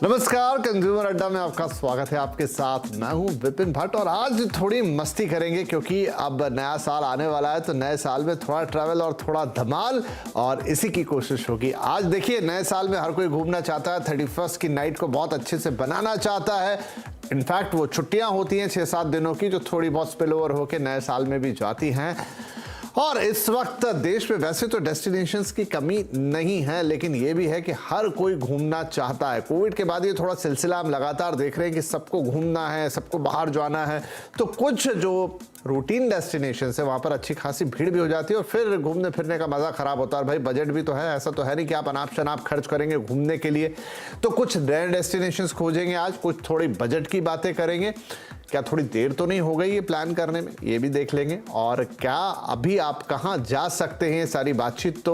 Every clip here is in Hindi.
नमस्कार, कंज्यूमर अड्डा में आपका स्वागत है। आपके साथ मैं हूं विपिन भट्ट और आज थोड़ी मस्ती करेंगे क्योंकि अब नया साल आने वाला है। तो नए साल में थोड़ा ट्रैवल और थोड़ा धमाल और इसी की कोशिश होगी। आज देखिए, नए साल में हर कोई घूमना चाहता है, 31st की नाइट को बहुत अच्छे से बनाना चाहता है। इनफैक्ट वो छुट्टियां होती हैं 6-7 दिनों की, जो थोड़ी बहुत स्पिल ओवर होकर नए साल में भी जाती हैं। और इस वक्त देश में वैसे तो डेस्टिनेशंस की कमी नहीं है, लेकिन ये भी है कि हर कोई घूमना चाहता है। कोविड के बाद ये थोड़ा सिलसिला हम लगातार देख रहे हैं कि सबको घूमना है, सबको बाहर जाना है। तो कुछ जो रूटीन डेस्टिनेशंस है वहाँ पर अच्छी खासी भीड़ भी हो जाती है और फिर घूमने फिरने का मज़ा ख़राब होता है। भाई बजट भी तो है, ऐसा तो है नहीं कि आप अनाप शनाप खर्च करेंगे घूमने के लिए। तो कुछ नए डेस्टिनेशंस खोजेंगे आज, कुछ थोड़ी बजट की बातें करेंगे। क्या थोड़ी देर तो नहीं हो गई ये प्लान करने में, ये भी देख लेंगे। और क्या अभी आप कहाँ जा सकते हैं, सारी बातचीत। तो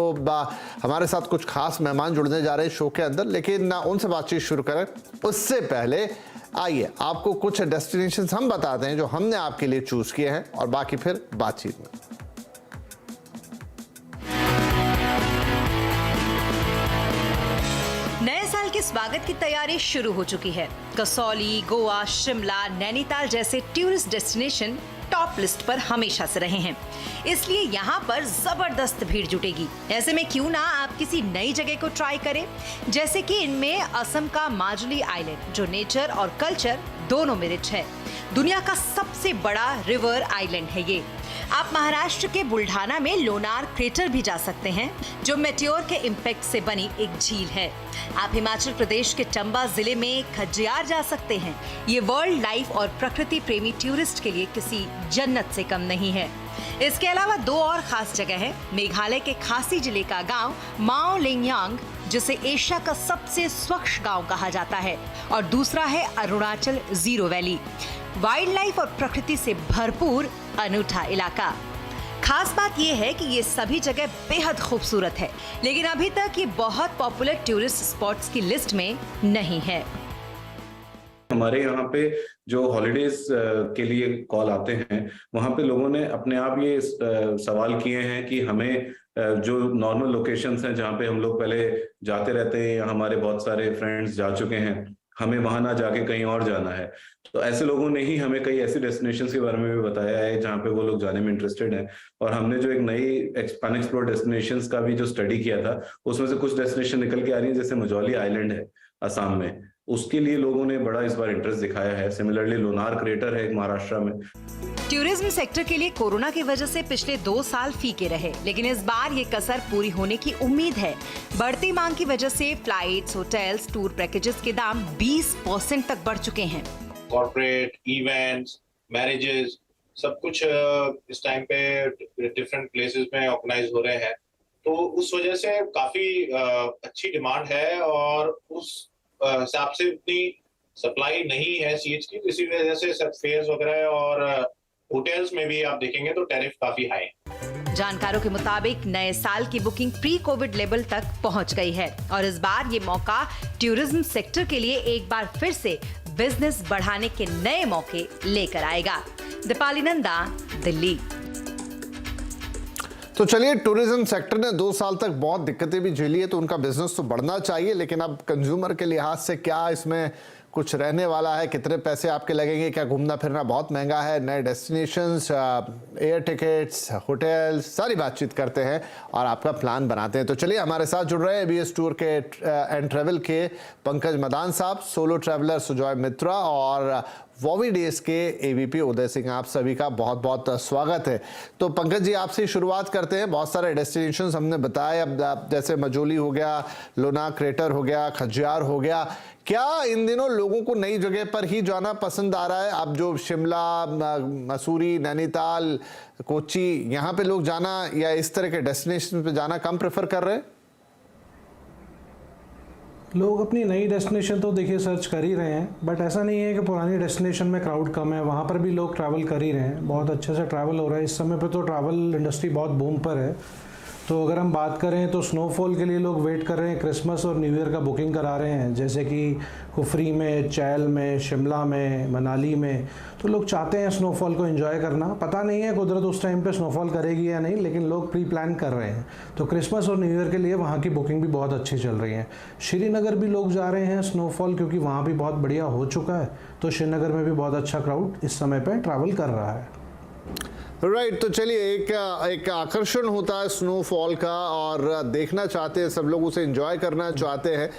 हमारे साथ कुछ खास मेहमान जुड़ने जा रहे हैं शो के अंदर, लेकिन उनसे बातचीत शुरू करें उससे पहले आइए आपको कुछ डेस्टिनेशंस हम बताते हैं जो हमने आपके लिए चूज किए हैं और बाकी फिर बातचीत में। नए साल के स्वागत की तैयारी शुरू हो चुकी है। कसौली, गोवा, शिमला, नैनीताल जैसे टूरिस्ट डेस्टिनेशन टॉप लिस्ट पर हमेशा से रहे हैं, इसलिए यहाँ पर जबरदस्त भीड़ जुटेगी। ऐसे में क्यों ना आप किसी नई जगह को ट्राई करें, जैसे कि इनमें असम का माजुली आइलैंड, जो नेचर और कल्चर दोनों में रिच है। दुनिया का सबसे बड़ा रिवर आइलैंड है ये। आप महाराष्ट्र के बुल्ढाना में लोनार क्रेटर भी जा सकते हैं, जो मेटियोर के इम्पैक्ट से बनी एक झील है। आप हिमाचल प्रदेश के चंबा जिले में खज्जियार जा सकते हैं। ये वर्ल्ड लाइफ और प्रकृति प्रेमी टूरिस्ट के लिए किसी जन्नत से कम नहीं है। इसके अलावा दो और खास जगह है। मेघालय के खासी जिले का गांव माओ लिंगयांग, जिसे एशिया का सबसे स्वच्छ गांव कहा जाता है, और दूसरा है Arunachal zero valley, wild life और प्रकृति से भरपूर अनूठा इलाका। खास बात यह है कि ये सभी जगह बेहद खूबसूरत है, लेकिन अभी तक ये बहुत पॉपुलर टूरिस्ट स्पॉट्स की लिस्ट में नहीं है। हमारे यहाँ पे जो हॉलिडेज के लिए कॉल आते हैं, वहाँ पे लोगों ने अपने आप ये सवाल किए हैं कि हमें जो नॉर्मल लोकेशंस हैं जहाँ पे हम लोग पहले जाते रहते हैं या हमारे बहुत सारे फ्रेंड्स जा चुके हैं, हमें वहां ना जाके कहीं और जाना है। तो ऐसे लोगों ने ही हमें कई ऐसी डेस्टिनेशंस के बारे में भी बताया है जहाँ पे वो लोग जाने में इंटरेस्टेड हैं। और हमने जो एक नई अनएक्सप्लोर्ड डेस्टिनेशंस का भी जो स्टडी किया था, उसमें से कुछ डेस्टिनेशन निकल के आ रही है, जैसे मजौली आइलैंड है असम में, उसके लिए लोगों ने बड़ा इस बार इंटरेस्ट दिखाया है। सिमिलरली लोनार क्रेटर है एक महाराष्ट्र में। टूरिज्म सेक्टर के लिए कोरोना की वजह से पिछले 2 साल फीके रहे, लेकिन इस बार ये कसर पूरी होने की उम्मीद है। बढ़ती मांग की वजह से फ्लाइट्स, होटल्स, टूर पैकेजेस के दाम 20% तक बढ़ चुके हैं। कॉर्पोरेट इवेंट्स, मैरिजेस, सब कुछ इस टाइम पे डिफरेंट प्लेसेस में ऑर्गेनाइज हो रहे हैं, तो उस वजह से काफी अच्छी डिमांड है और उस हिसाब से उतनी सप्लाई नहीं है सीट्स की। इसी वजह से सब फेयर्स वगैरह और होटल्स में भी आप देखेंगे तो टैरिफ काफी हाई है। जानकारों के मुताबिक नए साल की बुकिंग प्री कोविड लेवल तक पहुंच गई है और इस बार ये मौका टूरिज्म सेक्टर के लिए एक बार फिर से बिजनेस बढ़ाने के नए मौके लेकर आएगा। दीपाली नंदा, दिल्ली। तो चलिए, टूरिज्म सेक्टर ने 2 साल तक बहुत दिक्कतें भी झेली है, तो उनका बिजनेस तो बढ़ना चाहिए, लेकिन अब कंज्यूमर के लिहाज से क्या इसमें कुछ रहने वाला है, कितने पैसे आपके लगेंगे, क्या घूमना फिरना बहुत महंगा है, नए डेस्टिनेशंस, एयर टिकट्स, होटल्स, सारी बातचीत करते हैं और आपका प्लान बनाते हैं। तो चलिए, हमारे साथ जुड़ रहे हैं एबीएस टूर के एंड ट्रैवल के पंकज मदान साहब, सोलो ट्रैवलर सुजॉय मित्रा और वॉवी डेज के एवीपी उदय सिंह। आप सभी का बहुत बहुत स्वागत है। तो पंकज जी, आपसे शुरुआत करते हैं। बहुत सारे डेस्टिनेशंस हमने बताए, अब जैसे मजोली हो गया, लोनार क्रेटर हो गया, खज्जियार हो गया। क्या इन दिनों लोगों को नई जगह पर ही जाना पसंद आ रहा है? अब जो शिमला, मसूरी, नैनीताल, कोच्चि, यहाँ पे लोग जाना या इस तरह के डेस्टिनेशन पे जाना कम प्रेफर कर रहे हैं? लोग अपनी नई डेस्टिनेशन तो देखिए सर्च कर ही रहे हैं, बट ऐसा नहीं है कि पुरानी डेस्टिनेशन में क्राउड कम है, वहाँ पर भी लोग ट्रैवल कर ही रहे हैं। बहुत अच्छे से ट्रैवल हो रहा है इस समय पे, तो ट्रैवल इंडस्ट्री बहुत बूम पर है। तो अगर हम बात करें तो स्नोफॉल के लिए लोग वेट कर रहे हैं, क्रिसमस और न्यू ईयर का बुकिंग करा रहे हैं, जैसे कि कुफरी में, चैल में, शिमला में, मनाली में। तो लोग चाहते हैं स्नोफॉल को एंजॉय करना। पता नहीं है कुदरत उस टाइम पे स्नोफॉल करेगी या नहीं, लेकिन लोग प्री प्लान कर रहे हैं। तो क्रिसमस और न्यू ईयर के लिए वहाँ की बुकिंग भी बहुत अच्छी चल रही है। श्रीनगर भी लोग जा रहे हैं स्नोफॉल, क्योंकि वहाँ भी बहुत बढ़िया हो चुका है। तो श्रीनगर में भी बहुत अच्छा क्राउड इस समय पर ट्रैवल कर रहा है। राइट तो चलिए, एक आकर्षण होता है स्नोफॉल का और देखना चाहते हैं सब लोग, उसे एंजॉय करना चाहते हैं,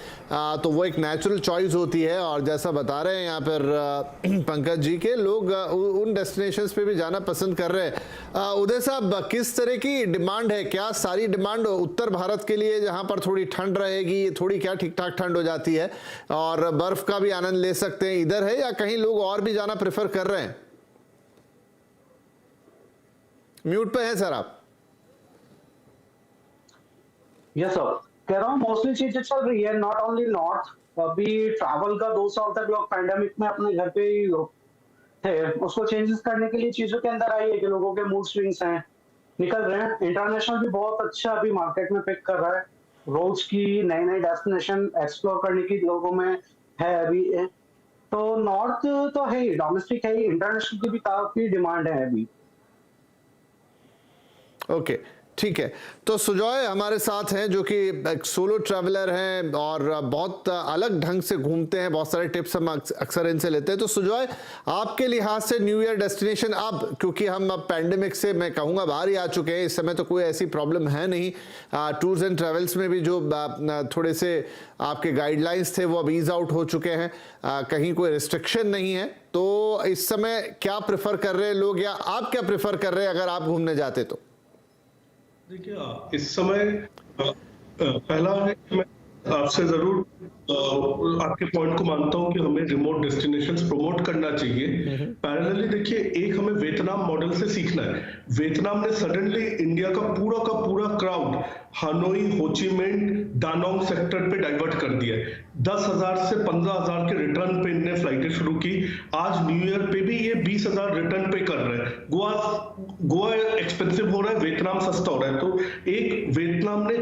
तो वो एक नेचुरल चॉइस होती है। और जैसा बता रहे हैं यहाँ पर पंकज जी के, लोग उन डेस्टिनेशंस पे भी जाना पसंद कर रहे हैं। उदय साहब, किस तरह की डिमांड है? क्या सारी डिमांड उत्तर भारत के लिए, जहाँ पर थोड़ी ठंड रहेगी, थोड़ी क्या ठीक ठाक ठंड हो जाती है और बर्फ का भी आनंद ले सकते हैं, इधर है, या कहीं लोग और भी जाना प्रेफर कर रहे हैं? म्यूट पे हैं सर आप। यस सर, कह रहा हूँ मोस्टली चीजें चल रही है, नॉट ओनली नॉर्थ। अभी ट्रैवल का 2 साल तक लोग पैंडेमिक में अपने घर पे ही थे, उसको चेंजेस करने के लिए चीजों के अंदर आई है कि लोगों के मूड स्विंग्स हैं, निकल रहे हैं। इंटरनेशनल भी बहुत अच्छा अभी मार्केट में पिक कर रहा है, रोज की नई नई डेस्टिनेशन एक्सप्लोर करने की लोगों में है अभी। तो नॉर्थ तो है ही, डोमेस्टिक है ही, इंटरनेशनल की भी काफी डिमांड है अभी। ओके ठीक है, तो सुजॉय हमारे साथ हैं जो कि एक सोलो ट्रैवलर हैं और बहुत अलग ढंग से घूमते हैं, बहुत सारे टिप्स हम अक्सर इनसे लेते हैं। तो सुजॉय, आपके लिहाज से न्यू ईयर डेस्टिनेशन, अब क्योंकि हम अब पैंडेमिक से मैं कहूँगा बाहर ही आ चुके हैं, इस समय तो कोई ऐसी प्रॉब्लम है नहीं, टूर्स एंड ट्रेवल्स में भी जो थोड़े से आपके गाइडलाइंस थे वो अब ईज आउट हो चुके हैं, कहीं कोई रिस्ट्रिक्शन नहीं है। तो इस समय क्या प्रेफर कर रहे हैं लोग, या आप क्या प्रेफर कर रहे हैं अगर आप घूमने जाते तो? देखिए, इस समय पहला है कि मैं आपसे जरूर आपके पॉइंट को मानता हूं कि हमें रिमोट डेस्टिनेशंस प्रमोट करना चाहिए। पैरेलली देखिए, एक हमें वियतनाम मॉडल से सीखना है। वियतनाम ने सडनली इंडिया का पूरा क्राउड हानोई, होचिमिन, डानोंग सेक्टर पे डाइवर्ट कर दिया है। 10,000 से 15,000 के रिटर्न पे इनने फ्लाइटें शुरू की। आज न्यू ईयर पे भी ये 20,000 रिटर्न पे कर रहे हैं। गोवा एक्सपेंसिव हो रहा है, वियतनाम सस्ता हो रहा है। तो एक वियतनाम ने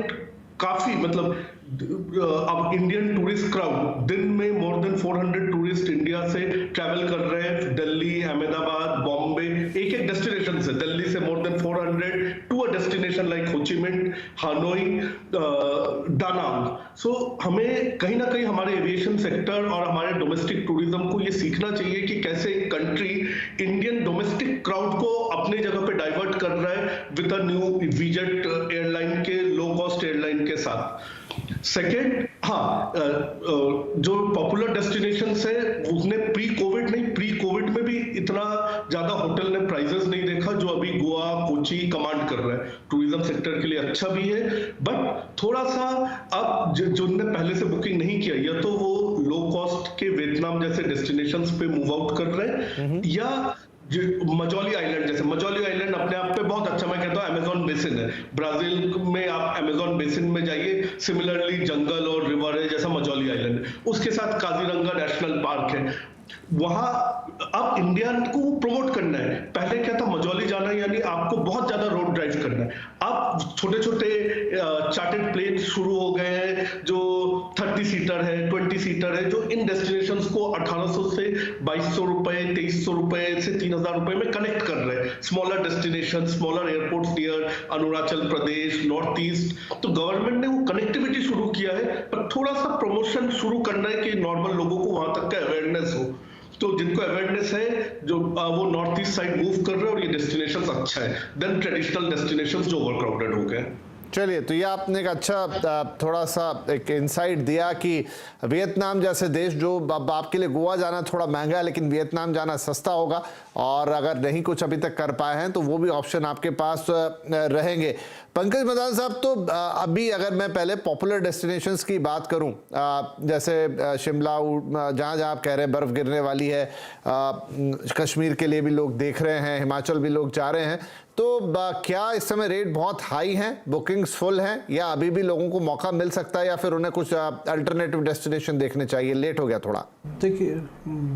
काफी मतलब अब इंडियन टूरिस्ट क्राउड दिन में मोर देन 400 टूरिस्ट इंडिया से ट्रैवल कर रहे हैं। दिल्ली, अहमदाबाद, बॉम्बे, एक डेस्टिनेशन से, दिल्ली से more than 400 to a destination like Ho Chi Minh, Hanoi, Da Nang. So हमें कहीं ना कहीं हमारे एविएशन सेक्टर और हमारे डोमेस्टिक टूरिज्म को ये सीखना चाहिए कि कैसे एक कंट्री इंडियन डोमेस्टिक क्राउड को अपनी जगह पे डाइवर्ट कर रहा है विद अ न्यू वीजेट एयरलाइन के, लो कॉस्ट एयरलाइन के साथ। सेकेंड, हाँ, जो पॉपुलर डेस्टिनेशंस है उसने प्री कोविड में भी इतना ज्यादा होटल ने प्राइसेस नहीं देखा जो अभी गोवा, कोची कमांड कर रहा है। टूरिज्म सेक्टर के लिए अच्छा भी है, बट थोड़ा सा अब जिनने पहले से बुकिंग नहीं किया, या तो वो लो कॉस्ट के वियतनाम जैसे डेस्टिनेशंस पे मूव आउट कर रहे हैं, या मजौली आइलैंड, जैसे मजौली आइलैंड अपने आप पे बहुत अच्छा, मैं कहता हूँ अमेज़न बेसिन है। ब्राजील में आप अमेज़न बेसिन में जाइए, सिमिलरली जंगल और रिवर है जैसा मजौली आइलैंड है। उसके साथ काजीरंगा नेशनल पार्क है। वहां अब इंडिया को प्रमोट करना है। पहले क्या था, मजौली जाना यानी आपको बहुत ज्यादा रोड ड्राइव करना है। अब छोटे छोटे चार्टर्ड प्लेन शुरू हो गए हैं जो 30 सीटर है, 20 सीटर है, जो इन डेस्टिनेशंस को 1800 से 2200 रुपए, 2300 रुपए से 3000 रुपए में कनेक्ट कर रहे हैं। Smaller destination, smaller airports near Arunachal Pradesh, north east. तो गवर्नमेंट ने वो कनेक्टिविटी शुरू किया है, पर थोड़ा सा प्रमोशन शुरू करना है कि नॉर्मल लोगों को वहां तक का अवेयरनेस हो। तो जिनको अवेयरनेस है, जो वो नॉर्थ ईस्ट साइड मूव कर रहे हैं और ये डेस्टिनेशंस अच्छा है देन ट्रेडिशनल डेस्टिनेशंस जो ओवरक्राउडेड हो गए। चलिए, तो ये आपने एक अच्छा थोड़ा सा एक इंसाइट दिया कि वियतनाम जैसे देश, जो अब आपके लिए गोवा जाना थोड़ा महंगा है लेकिन वियतनाम जाना सस्ता होगा, और अगर नहीं कुछ अभी तक कर पाए हैं तो वो भी ऑप्शन आपके पास रहेंगे। पंकज मदान साहब, तो अभी अगर मैं पहले पॉपुलर डेस्टिनेशंस की बात करूं, जैसे शिमला, जहां जहां आप कह रहे हैं बर्फ़ गिरने वाली है, कश्मीर के लिए भी लोग देख रहे हैं, हिमाचल भी लोग जा रहे हैं, तो क्या इस समय रेट बहुत हाई हैं, बुकिंग्स फुल हैं, या अभी भी लोगों को मौका मिल सकता है, या फिर उन्हें कुछ अल्टरनेटिव डेस्टिनेशन देखने चाहिए? लेट हो गया थोड़ा। देखिए,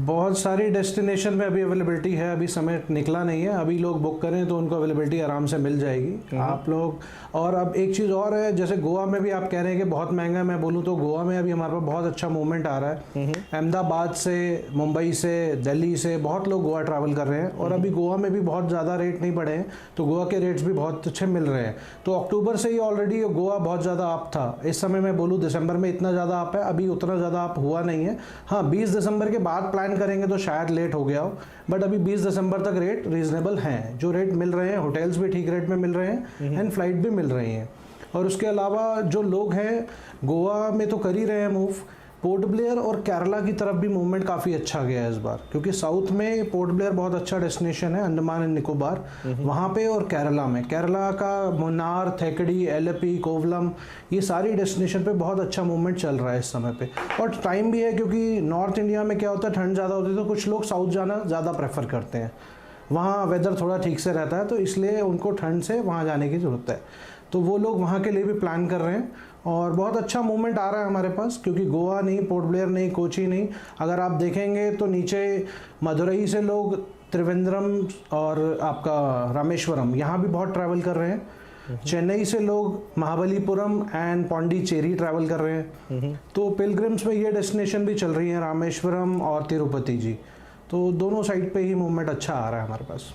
बहुत सारी डेस्टिनेशन में अभी अवेलेबिलिटी है, अभी समय निकला नहीं है। अभी लोग बुक करें तो उनको अवेलेबिलिटी आराम से मिल जाएगी। आप लोग और अब एक चीज़ और है, जैसे गोवा में भी आप कह रहे हैं कि बहुत महंगा, मैं बोलूँ तो गोवा में अभी हमारे पास बहुत अच्छा मूवमेंट आ रहा है। अहमदाबाद से, मुंबई से, दिल्ली से बहुत लोग गोवा ट्रैवल कर रहे हैं और अभी गोवा में भी बहुत ज़्यादा रेट नहीं बढ़े हैं, तो गोवा के रेट्स भी बहुत अच्छे मिल रहे हैं। तो अक्टूबर से ही ऑलरेडी गोवा बहुत ज़्यादा अप था। इस समय मैं बोलूँ दिसंबर में इतना ज़्यादा अप है, अभी उतना ज़्यादा अप हुआ नहीं है। हाँ, 20 दिसंबर के बाद प्लान करेंगे तो शायद लेट हो गया हो, बट अभी 20 दिसंबर तक रेट रीजनेबल हैं। जो रेट मिल रहे हैं, होटल्स भी ठीक रेट में मिल रहे हैं एंड फ्लाइट भी मिल रही हैं। और उसके अलावा जो लोग हैं गोवा में तो कर ही रहे हैं मूव, पोर्ट ब्लेयर और केरला की तरफ भी मूवमेंट काफ़ी अच्छा गया है इस बार, क्योंकि साउथ में पोर्ट ब्लेयर बहुत अच्छा डेस्टिनेशन है, अंडमान एंड निकोबार वहाँ पे, और केरला में, केरला का मुन्नार, थेकड़ी, एलेपी, कोवलम, ये सारी डेस्टिनेशन पे बहुत अच्छा मूवमेंट चल रहा है इस समय पे। और टाइम भी है, क्योंकि नॉर्थ इंडिया में क्या होता है, ठंड ज़्यादा होती है तो कुछ लोग साउथ जाना ज़्यादा प्रेफर करते हैं, वहाँ वेदर थोड़ा ठीक से रहता है, तो इसलिए उनको ठंड से वहाँ जाने की ज़रूरत है, तो वो लोग वहाँ के लिए भी प्लान कर रहे हैं। और बहुत अच्छा मूवमेंट आ रहा है हमारे पास, क्योंकि गोवा नहीं, पोर्ट ब्लेयर नहीं, कोची नहीं, अगर आप देखेंगे तो नीचे मदुरई से लोग त्रिवेंद्रम और आपका रामेश्वरम यहाँ भी बहुत ट्रैवल कर रहे हैं। चेन्नई से लोग महाबलीपुरम एंड पौंडीचेरी ट्रैवल कर रहे हैं। तो पिलग्रिम्स में ये डेस्टिनेशन भी चल रही हैं, रामेश्वरम और तिरुपति जी, तो दोनों साइड पे ही मूवमेंट अच्छा आ रहा है हमारे पास।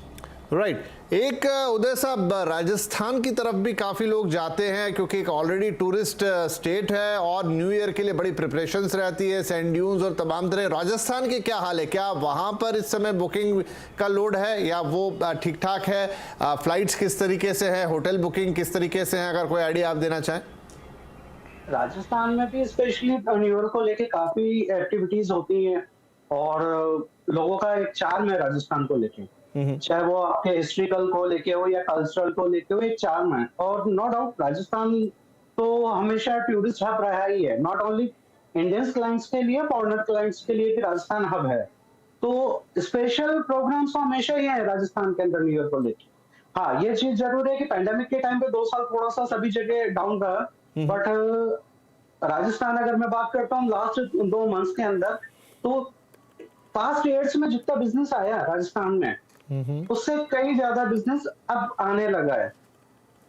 राइट। एक उदय साहब, राजस्थान की तरफ भी काफ़ी लोग जाते हैं क्योंकि एक ऑलरेडी टूरिस्ट स्टेट है और न्यू ईयर के लिए बड़ी प्रिपरेशंस रहती है, सैंड ड्यून्स और तमाम तरह। राजस्थान की क्या हाल है, क्या वहाँ पर इस समय बुकिंग का लोड है या वो ठीक ठाक है? फ्लाइट्स किस तरीके से है, होटल बुकिंग किस तरीके से है, अगर कोई आइडिया आप देना चाहें? राजस्थान में भी स्पेशली न्यू ईयर को लेके काफी एक्टिविटीज होती हैं और लोगों का एक चार्म है राजस्थान को लेके, चाहे वो आपके हिस्ट्रिकल को लेके हो या कल्चरल को लेके हो, एक चार्म है। और नो डाउट राजस्थान तो हमेशा टूरिस्ट हब रहा ही है, नॉट ओनली इंडियन क्लाइंट्स के लिए, फॉरेनर क्लाइंट्स के लिए भी राजस्थान हब है। तो स्पेशल प्रोग्राम्स तो हमेशा ही है राजस्थान के अंदर न्यू ईयर को लेके। हाँ, ये चीज जरूर है कि पैंडेमिक के टाइम पे 2 साल थोड़ा सा सभी जगह डाउन रहा, बट राजस्थान अगर मैं बात करता हूँ लास्ट 2 मंथ्स के अंदर, तो पास्ट ईयर्स में जितना बिजनेस आया राजस्थान में उससे कई ज्यादा बिजनेस अब आने लगा है।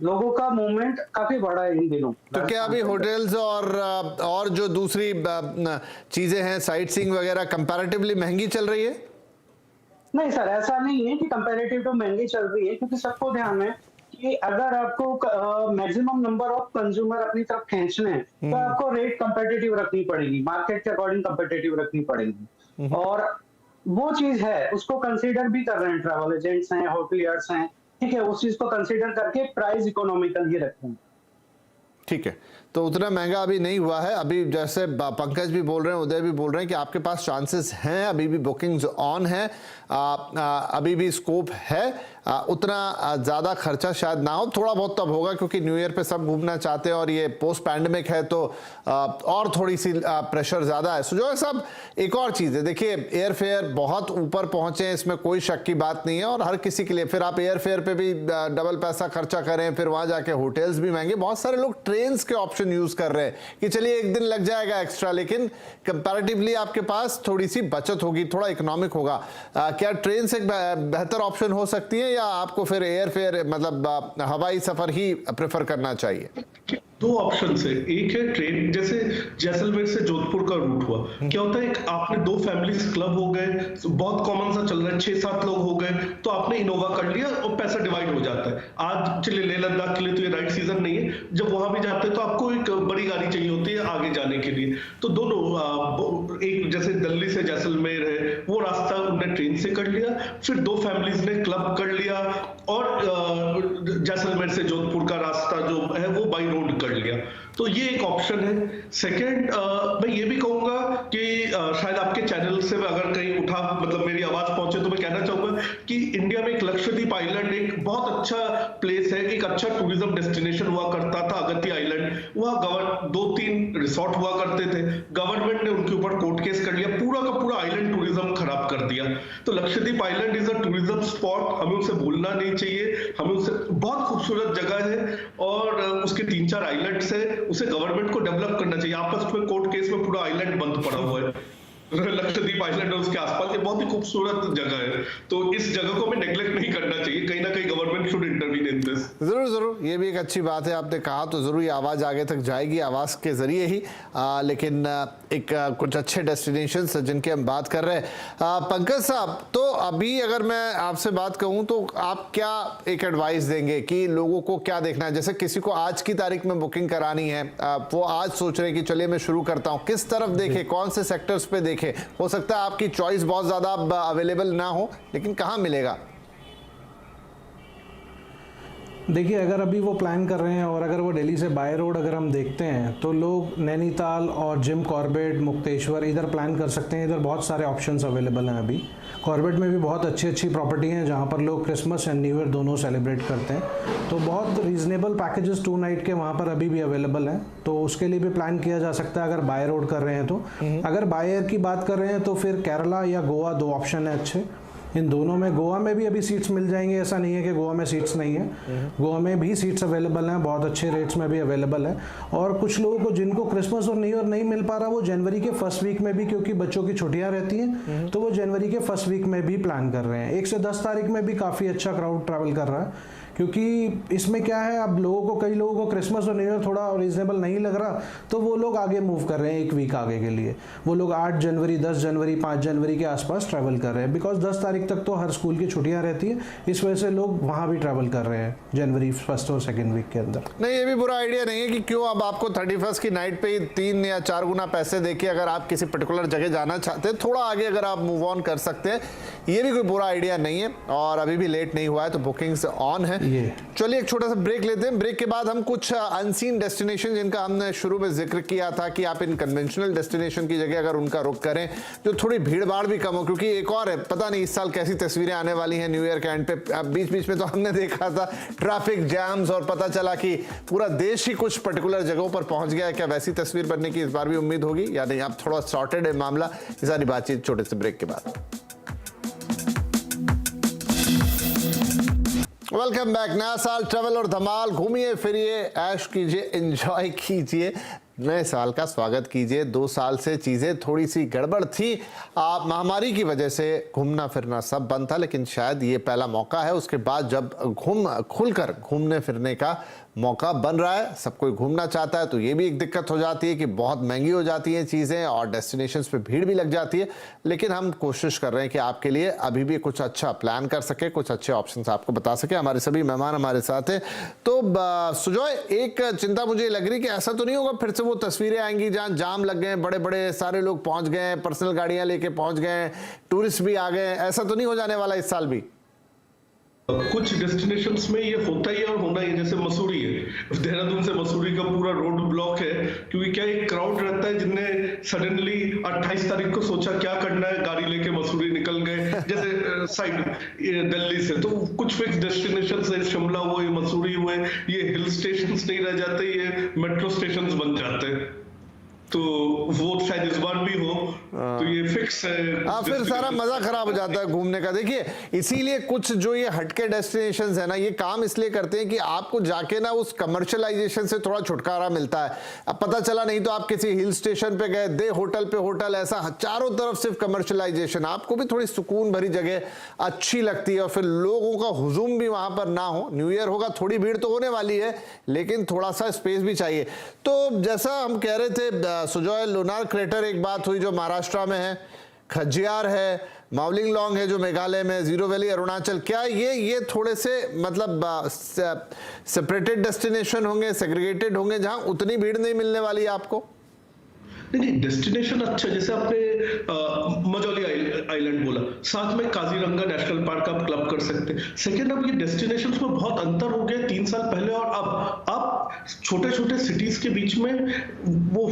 लोगों का मूवमेंट काफी बड़ा है इन दिनों। तो क्या अभी होटल्स और जो दूसरी चीजें हैं, साइट सीइंग वगैरह, कंपैरेटिवली महंगी चल रही है? नहीं सर, ऐसा नहीं है कि कंपैरेटिव तो महंगी चल रही है, क्योंकि सबको ध्यान है कि अगर आपको मैक्सिमम नंबर ऑफ कंज्यूमर अपनी तरफ खींचने हैं तो आपको रेट कंपेटिटिव रखनी पड़ेगी, मार्केट के अकॉर्डिंग कंपेटिटिव रखनी पड़ेगी। और वो चीज है, उसको कंसीडर भी कर रहे हैं ट्रैवल एजेंट्स हैं, होटलियर्स हैं, ठीक है, उस चीज को कंसीडर करके प्राइस इकोनॉमिकल ही रखते हैं। ठीक है, तो उतना महंगा अभी नहीं हुआ है। अभी जैसे पंकज भी बोल रहे हैं, उदय भी बोल रहे हैं कि आपके पास चांसेस हैं, अभी भी बुकिंग्स ऑन है, अभी भी स्कोप है, उतना ज़्यादा खर्चा शायद ना हो, थोड़ा बहुत तब होगा क्योंकि न्यू ईयर पे सब घूमना चाहते हैं और ये पोस्ट पैंडेमिक है तो और थोड़ी सी प्रेशर ज़्यादा है। सुजोय साहब, एक और चीज़ है, देखिए एयर फेयर बहुत ऊपर पहुँचे हैं, इसमें कोई शक की बात नहीं है, और हर किसी के लिए फिर आप एयर फेयर पे भी डबल पैसा खर्चा करें, फिर वहाँ जाके होटल्स भी महंगे। बहुत सारे लोग ट्रेन्स के ऑप्शन यूज कर रहे हैं कि चलिए एक दिन लग जाएगा एक्स्ट्रा, लेकिन कंपैरेटिवली आपके पास थोड़ी सी बचत होगी, थोड़ा इकोनॉमिक होगा। क्या ट्रेन से बेहतर ऑप्शन हो सकती है या आपको फिर एयर फेयर मतलब हवाई सफर ही प्रेफर करना चाहिए? 2 ऑप्शन है, एक है ट्रेन, जैसे जैसलमेर से जोधपुर का रूट हुआ, क्या होता है, आपने 2 फैमिलीज क्लब हो गए, बहुत कॉमन सा चल रहा है, 6-7 लोग हो गए, तो आपने इनोवा कर लिया और पैसा डिवाइड हो जाता है। आज चलिए लेह लद्दाख के लिए तो ये राइट सीजन नहीं है, जब वहां भी जाते हैं तो आपको एक बड़ी गाड़ी चाहिए होती है आगे जाने के लिए, तो दोनों, एक जैसे दिल्ली से जैसलमेर है वो रास्ता उन्होंने ट्रेन से कर लिया, फिर 2 फैमिलीज ने क्लब कर लिया और जैसलमेर से जोधपुर का रास्ता जो है वो बाई रोड कर लिया, तो ये एक ऑप्शन है। सेकंड, मैं ये भी कहूंगा कि शायद आपके चैनल से अगर कहीं उठा, मतलब मेरी आवाज पहुंचे, तो मैं कहना चाहूंगा कि इंडिया में एक लक्षद्वीप आइलैंड एक बहुत अच्छा प्लेस है, एक अच्छा टूरिज्म डेस्टिनेशन हुआ करता था, अगत्ती आइलैंड। वहां 2-3 रिसोर्ट हुआ करते थे, गवर्नमेंट ने उनके ऊपर कोर्ट केस कर लिया, पूरा का पूरा आइलैंड टूरिज्म खराब कर दिया। तो Lakshadweep island is a tourism spot, हमें उसे भूलना नहीं चाहिए, हमें उसे, बहुत खूबसूरत जगह है और उसके 3-4 आइलैंड्स है, उसे गवर्नमेंट को डेवलप करना चाहिए। आपस में कोर्ट केस में पूरा आइलैंड बंद पड़ा हुआ है, लक्षद्वीप आइलैंड और उसके आसपास, ये बहुत ही खूबसूरत जगह है, तो इस जगह को हमें नेग्लेक्ट नहीं करना चाहिए। कहीं ना कहीं government should intervene in this. जरूर, ये भी एक अच्छी बात है, आपने कहा तो जरूर ये आवाज आगे तक जाएगी, आवाज के जरिए ही। लेकिन एक कुछ अच्छे डेस्टिनेशंस जिनके हम बात कर रहे हैं। पंकज साहब, तो अभी अगर मैं आपसे बात कहूं तो आप क्या एक एडवाइस देंगे कि लोगों को क्या देखना है? जैसे किसी को आज की तारीख में बुकिंग करानी है, वो आज सोच रहे हैं कि चलिए मैं शुरू करता हूं, किस तरफ देखे, कौन से सेक्टर्स पे देखे? हो सकता है आपकी चॉइस बहुत ज्यादा अवेलेबल ना हो, लेकिन कहां मिलेगा? देखिए, अगर अभी वो प्लान कर रहे हैं और अगर वो दिल्ली से बाय रोड अगर हम देखते हैं तो लोग नैनीताल और जिम कॉर्बेट, मुक्तेश्वर इधर प्लान कर सकते हैं। इधर बहुत सारे ऑप्शंस अवेलेबल हैं। अभी कॉर्बेट में भी बहुत अच्छी अच्छी प्रॉपर्टी हैं जहाँ पर लोग क्रिसमस एंड न्यू ईयर दोनों सेलिब्रेट करते हैं, तो बहुत रीजनेबल पैकेजेस 2 नाइट के वहाँ पर अभी भी अवेलेबल हैं, तो उसके लिए भी प्लान किया जा सकता है अगर बाय रोड कर रहे हैं तो। अगर बाय एयर की बात कर रहे हैं तो फिर केरला या गोवा 2 ऑप्शन है अच्छे। इन दोनों में गोवा में भी अभी सीट्स मिल जाएंगे, ऐसा नहीं है कि गोवा में सीट्स नहीं है, गोवा में भी सीट्स अवेलेबल हैं, बहुत अच्छे रेट्स में भी अवेलेबल है। और कुछ लोगों को जिनको क्रिसमस और न्यू ईयर नहीं मिल पा रहा, वो जनवरी के फर्स्ट वीक में भी, क्योंकि बच्चों की छुट्टियां रहती हैं, तो वो जनवरी के फर्स्ट वीक में भी प्लान कर रहे हैं। 1 से 10 तारीख में भी काफ़ी अच्छा क्राउड ट्रैवल कर रहा है, क्योंकि इसमें क्या है, अब लोगों को, कई लोगों को क्रिसमस और न्यू ईयर थोड़ा रीजनेबल नहीं लग रहा, तो वो लोग आगे मूव कर रहे हैं 1 वीक आगे के लिए। वो लोग 8 जनवरी, 10 जनवरी, 5 जनवरी के आसपास ट्रैवल कर रहे हैं, बिकॉज 10 तारीख तक तो हर स्कूल की छुट्टियां रहती है, इस वजह से लोग वहाँ भी ट्रैवल कर रहे हैं जनवरी फर्स्ट और सेकेंड वीक के अंदर। नहीं, ये भी बुरा आइडिया नहीं है कि क्यों अब आपको 31 की नाइट पे ही 3 या 4 गुना पैसे देके अगर आप किसी पर्टिकुलर जगह जाना चाहते हैं, थोड़ा आगे अगर आप मूव ऑन कर सकते हैं, ये भी कोई बुरा आइडिया नहीं है। और अभी भी लेट नहीं हुआ है, तो बुकिंग्स ऑन है। चलिए एक छोटा सा ब्रेक लेते हैं। ब्रेक के बाद हम कुछ अनसीन डेस्टिनेशन जिनका हमने शुरू में जिक्र किया था कि आप इन कन्वेंशनल डेस्टिनेशन की जगह अगर उनका रुख करें, जो थोड़ी भीड़ भाड़ भी कम हो, क्योंकि एक और है, पता नहीं इस साल कैसी तस्वीरें आने वाली हैं न्यू ईयर के एंड पे। बीच बीच में तो हमने देखा था ट्रैफिक जैम्स और पता चला कि पूरा देश ही कुछ पर्टिकुलर जगहों पर पहुंच गया है। क्या वैसी तस्वीर बनने की इस बार भी उम्मीद होगी या नहीं? अब थोड़ा सॉर्टेड है मामला। ये सारी बातचीत छोटे से ब्रेक के बाद। Welcome back. नया साल, ट्रैवल और धमाल, घूमिए फिरिए, ऐश कीजिए, एंजॉय कीजिए, नए साल का स्वागत कीजिए। 2 साल से चीज़ें थोड़ी सी गड़बड़ थी, महामारी की वजह से घूमना फिरना सब बंद था, लेकिन शायद ये पहला मौका है उसके बाद जब खुलकर घूमने फिरने का मौका बन रहा है। सब कोई घूमना चाहता है, तो ये भी एक दिक्कत हो जाती है कि बहुत महंगी हो जाती हैं चीज़ें और डेस्टिनेशंस पे भीड़ भी लग जाती है। लेकिन हम कोशिश कर रहे हैं कि आपके लिए अभी भी कुछ अच्छा प्लान कर सके, कुछ अच्छे ऑप्शंस आपको बता सके। हमारे सभी मेहमान हमारे साथ हैं। तो सुजॉय, एक चिंता मुझे लग रही कि ऐसा तो नहीं होगा फिर से वो तस्वीरें आएंगी जहाँ जाम लग गए, बड़े बड़े सारे लोग पहुँच गए, पर्सनल गाड़ियाँ लेके पहुँच गए, टूरिस्ट भी आ गए, ऐसा तो नहीं हो जाने वाला इस साल भी? कुछ डेस्टिनेशंस में ये होता ही है और होना ही है, जैसे मसूरी है, देहरादून से मसूरी का पूरा रोड ब्लॉक है, क्योंकि क्या एक क्राउड रहता है जिनने सडनली 28 तारीख को सोचा क्या करना है, गाड़ी लेके मसूरी निकल गए, जैसे साइड दिल्ली से। तो कुछ फिक्स डेस्टिनेशंस है, शिमला हुए, मसूरी हुए, ये हिल स्टेशंस नहीं रह जाते, ये मेट्रो स्टेशंस बन जाते हैं। तो वो शायद इस बार भी हो, तो ये फिक्स है। हाँ, फिर सारा मजा खराब हो जाता है घूमने का। देखिए, इसीलिए कुछ जो ये हटके डेस्टिनेशंस है ना, ये काम इसलिए करते हैं कि आपको जाके ना उस कमर्शियलाइजेशन से थोड़ा छुटकारा मिलता है। अब पता चला नहीं तो आप किसी हिल स्टेशन पे गए, दे होटल पे होटल, ऐसा चारों तरफ सिर्फ कमर्शियलाइजेशन, आपको भी थोड़ी सुकून भरी जगह अच्छी लगती है और फिर लोगों का हुजूम भी वहां पर ना हो। न्यू ईयर होगा, थोड़ी भीड़ तो होने वाली है, लेकिन थोड़ा सा स्पेस भी चाहिए। तो जैसा हम कह रहे थे सुजॉय, लोनार क्रेटर एक बात हुई जो महाराष्ट्र में है, खजियार है, मावलिंग लॉन्ग है जो मेघालय में, जीरो वैली अरुणाचल, क्या ये थोड़े से मतलब सेपरेटेड डेस्टिनेशन होंगे, सेग्रीगेटेड होंगे, जहां उतनी भीड़ नहीं मिलने वाली है आपको? नहीं, डेस्टिनेशन अच्छा, जैसे आपने मजौली आइलैंड बोला, साथ में काजीरंगा नेशनल पार्क आप क्लब कर सकते हैं। सेकेंड, अब ये डेस्टिनेशंस में बहुत अंतर हो गया 3 साल पहले और अब छोटे छोटे सिटीज के बीच में वो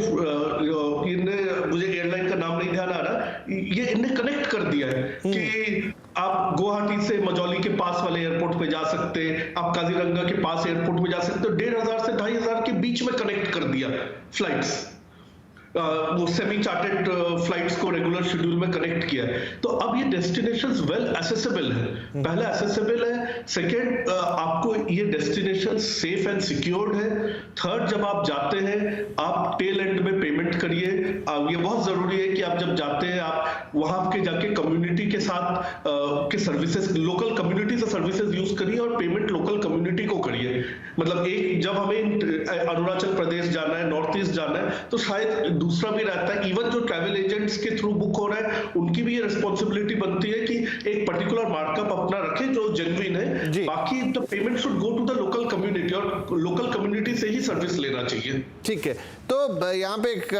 मुझे एयरलाइन का नाम नहीं ध्यान आ रहा, ये इन्हें कनेक्ट कर दिया है कि आप गुवाहाटी से मजौली के पास वाले एयरपोर्ट पे जा सकते हैं, आप काजीरंगा के पास एयरपोर्ट में जा सकते हो। 1500 से 2500 के बीच में कनेक्ट कर दिया फ्लाइट्स, वो सेमी चार्टेड फ्लाइट्स को रेगुलर शेड्यूल में कनेक्ट किया है। तो अब ये डेस्टिनेशंस वेल एसेसिबल है, पहला एसेसिबल है। सेकंड, आपको ये डेस्टिनेशन सेफ एंड सिक्योर्ड है। थर्ड, जब आप जाते हैं आप टेल एंड में पेमेंट करिए, ये बहुत जरूरी है कि आप जब जाते हैं आप वहां के जाके कम्युनिटी के साथ के सर्विसेज, लोकल कम्युनिटी से सर्विसेज यूज करिए और पेमेंट लोकल कम्युनिटी को करिए। मतलब एक जब हमें अरुणाचल प्रदेश जाना है, नॉर्थ ईस्ट जाना है, तो शायद दूसरा भी रहता है, इवन जो ट्रैवल एजेंट्स के थ्रू बुक हो रहा है उनकी भी ये रिस्पॉन्सिबिलिटी बनती है कि एक पर्टिकुलर मार्कअप अपना रखें जो जेन्युइन है। बाकी the payment should go to the local community और लोकल कम्युनिटी से ही सर्विस लेना चाहिए। ठीक है, तो यहाँ पे एक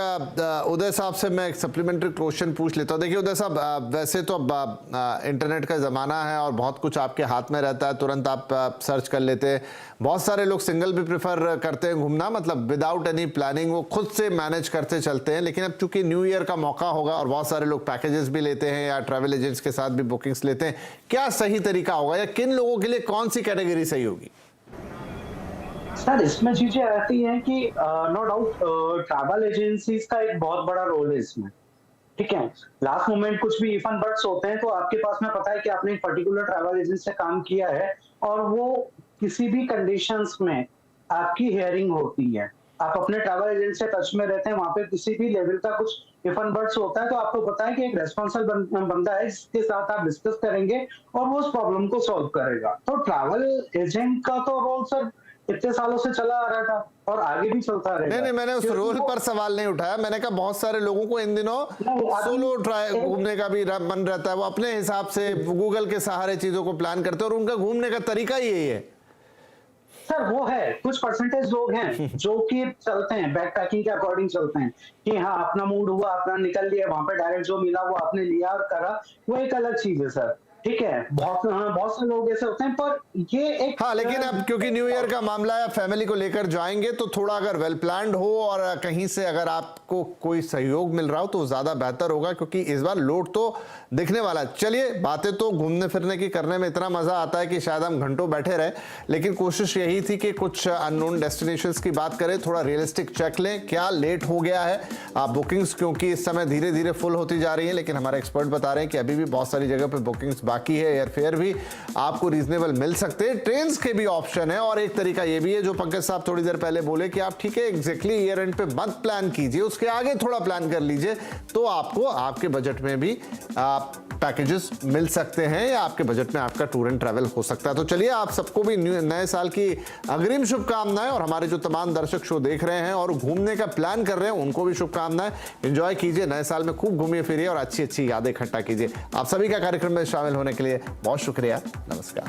उदय साहब से मैं एक सप्लीमेंट्री क्वेश्चन पूछ लेता हूँ। देखिए उदय साहब, वैसे तो अब इंटरनेट का ज़माना है और बहुत कुछ आपके हाथ में रहता है, तुरंत आप सर्च कर लेते हैं। बहुत सारे लोग सिंगल भी प्रेफर करते हैं घूमना, मतलब विदाउट एनी प्लानिंग वो खुद से मैनेज करते चलते हैं। लेकिन अब चूंकि न्यू ईयर का मौका होगा और बहुत सारे लोग पैकेजेस भी लेते हैं या ट्रैवल एजेंट्स के साथ भी बुकिंग्स लेते हैं, क्या सही तरीका होगा या किन लोगों के लिए कौन सी कैटेगरी सही होगी? सर इसमें चीजें आती हैं कि नो डाउट ट्रैवल एजेंसीज का एक बहुत बड़ा रोल है इसमें, ठीक है। लास्ट मोमेंट कुछ भी इफ एंड बट्स होते हैं तो आपके पास में पता है कि आपने एक पर्टिकुलर ट्रैवल एजेंसी से काम किया है और वो किसी भी कंडीशंस में आपकी हियरिंग होती है। आप अपने ट्रैवल एजेंट से टच में रहते हैं, वहां पे किसी भी लेवल का कुछ इफ एंड बट्स होता है तो आपको पता है कि एक रेस्पॉन्सिबल बंदा है जिसके साथ आप डिस्कस करेंगे और वो उस प्रॉब्लम को सॉल्व करेगा। तो ट्रैवल एजेंट का तो रोल सर इतने सालों से चला आ रहा था और आगे भी चलता रहेगा। नहीं, मैंने उस रोल पर सवाल नहीं उठाया। मैंने कहा बहुत सारे लोगों को इन दिनों सोलो ट्राई घूमने का भी मन रहता है, वो अपने हिसाब से गूगल के सहारे चीजों को प्लान करते हैं और उनका घूमने का तरीका ही यही है। सर वो है, कुछ परसेंटेज लोग हैं जो कि चलते हैं बैक पैकिंग के अकॉर्डिंग चलते हैं कि हाँ अपना मूड हुआ, अपना निकल लिया, वहां पे डायरेक्ट जो मिला वो आपने लिया और करा, वो एक अलग चीज है सर, ठीक है। बहुत से लोग ऐसे होते हैं, पर ये एक लेकिन अब क्योंकि न्यू ईयर का मामला है, फैमिली को लेकर जाएंगे तो थोड़ा अगर वेल प्लान्ड हो और कहीं से अगर आपको कोई सहयोग मिल रहा हो तो ज्यादा बेहतर होगा, क्योंकि इस बार लोड तो दिखने वाला है। चलिए, बातें तो घूमने फिरने की करने में इतना मजा आता है कि शायद हम घंटों बैठे रहे, लेकिन कोशिश यही थी कि कुछ अननोन डेस्टिनेशंस की बात करें, थोड़ा रियलिस्टिक चेक लें क्या लेट हो गया है बुकिंग्स, क्योंकि इस समय धीरे धीरे फुल होती जा रही है। लेकिन हमारे एक्सपर्ट बता रहे हैं कि अभी भी बहुत सारी जगह पर बुकिंग्स बाकी है, एयर फेयर भी आपको रीजनेबल मिल सकते हैं, ट्रेन के भी ऑप्शन है। और एक तरीका ये भी है जो पंकज साहब थोड़ी देर पहले बोले कि आप ठीक है एग्जैक्टली ईयर एंड पे मत प्लान कीजिए, उसके आगे थोड़ा प्लान कर लीजिए, तो आपको आपके बजट में भी पैकेजेस मिल सकते हैं या आपके बजट में आपका टूर एंड ट्रैवल हो सकता है। तो चलिए, आप सबको भी नए साल की अग्रिम शुभकामनाएं, और हमारे जो तमाम दर्शक शो देख रहे हैं और घूमने का प्लान कर रहे हैं उनको भी शुभकामनाएं। एंजॉय कीजिए, नए साल में खूब घूमिए फिरिए और अच्छी अच्छी यादें इकट्ठा कीजिए। आप सभी का कार्यक्रम में शामिल होने के लिए बहुत शुक्रिया। नमस्कार।